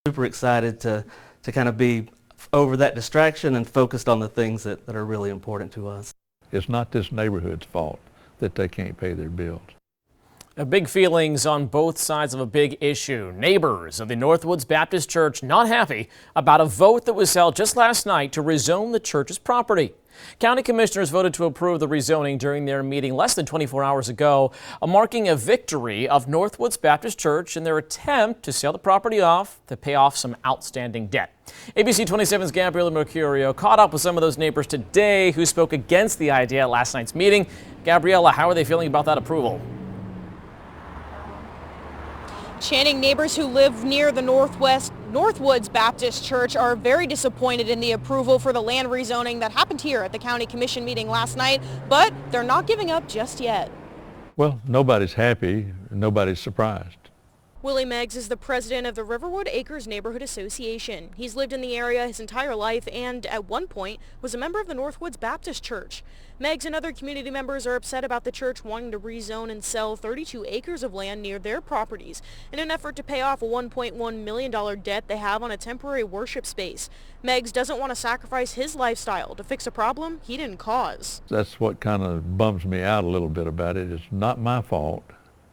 Super excited to kind of be over that distraction and focused on the things that are really important to us. It's not this neighborhood's fault that they can't pay their bills. Big feelings on both sides of a big issue. Neighbors of the Northwoods Baptist Church not happy about a vote that was held just last night to rezone the church's property. County commissioners voted to approve the rezoning during their meeting less than 24 hours ago, marking a victory of Northwoods Baptist Church in their attempt to sell the property off to pay off some outstanding debt. ABC 27's Gabriela Mercurio caught up with some of those neighbors today who spoke against the idea at last night's meeting. Gabriela, how are they feeling about that approval? Channing neighbors who live near the Northwoods Baptist Church are very disappointed in the approval for the land rezoning that happened here at the county commission meeting last night, but they're not giving up just yet. Well, nobody's happy, nobody's surprised. Willie Meggs is the president of the Riverwood Acres Neighborhood Association. He's lived in the area his entire life and at one point was a member of the Northwoods Baptist Church. Meggs and other community members are upset about the church wanting to rezone and sell 32 acres of land near their properties in an effort to pay off a $1.1 million debt they have on a temporary worship space. Meggs doesn't want to sacrifice his lifestyle to fix a problem he didn't cause. That's what kind of bums me out a little bit about it. It's not my fault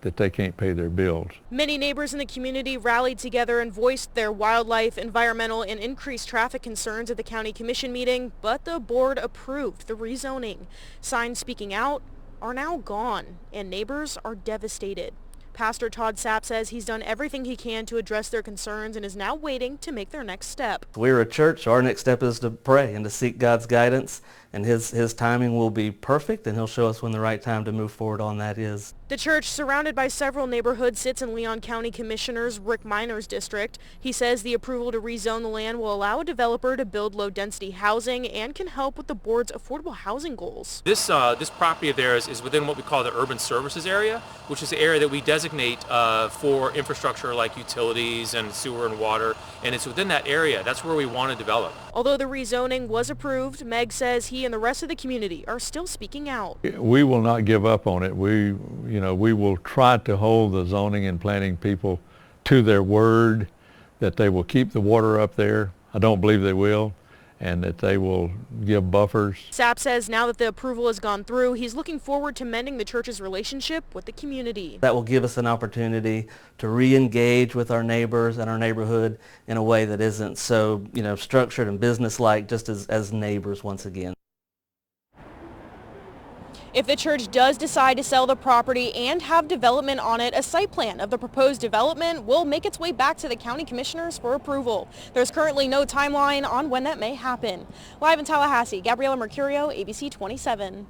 that they can't pay their bills. Many neighbors in the community rallied together and voiced their wildlife, environmental, and increased traffic concerns at the county commission meeting, but the board approved the rezoning. Signs speaking out are now gone, and neighbors are devastated. Pastor Todd Sapp says he's done everything he can to address their concerns and is now waiting to make their next step. We're a church, so our next step is to pray and to seek God's guidance, and his timing will be perfect, and he'll show us when the right time to move forward on that is. The church, surrounded by several neighborhoods, sits in Leon County Commissioner's Rick Minor's district. He says the approval to rezone the land will allow a developer to build low-density housing and can help with the board's affordable housing goals. This property of theirs is within what we call the urban services area, which is the area that we designate for infrastructure like utilities and sewer and water, and it's within that area. That's where we want to develop. Although the rezoning was approved, Meg says he and the rest of the community are still speaking out. We will not give up on it. We will try to hold the zoning and planning people to their word that they will keep the water up there. I don't believe they will, and that they will give buffers. Sapp says now that the approval has gone through, he's looking forward to mending the church's relationship with the community. That will give us an opportunity to re-engage with our neighbors and our neighborhood in a way that isn't so, structured and business-like, just as neighbors once again. If the church does decide to sell the property and have development on it, a site plan of the proposed development will make its way back to the county commissioners for approval. There's currently no timeline on when that may happen. Live in Tallahassee, Gabriela Mercurio, ABC 27.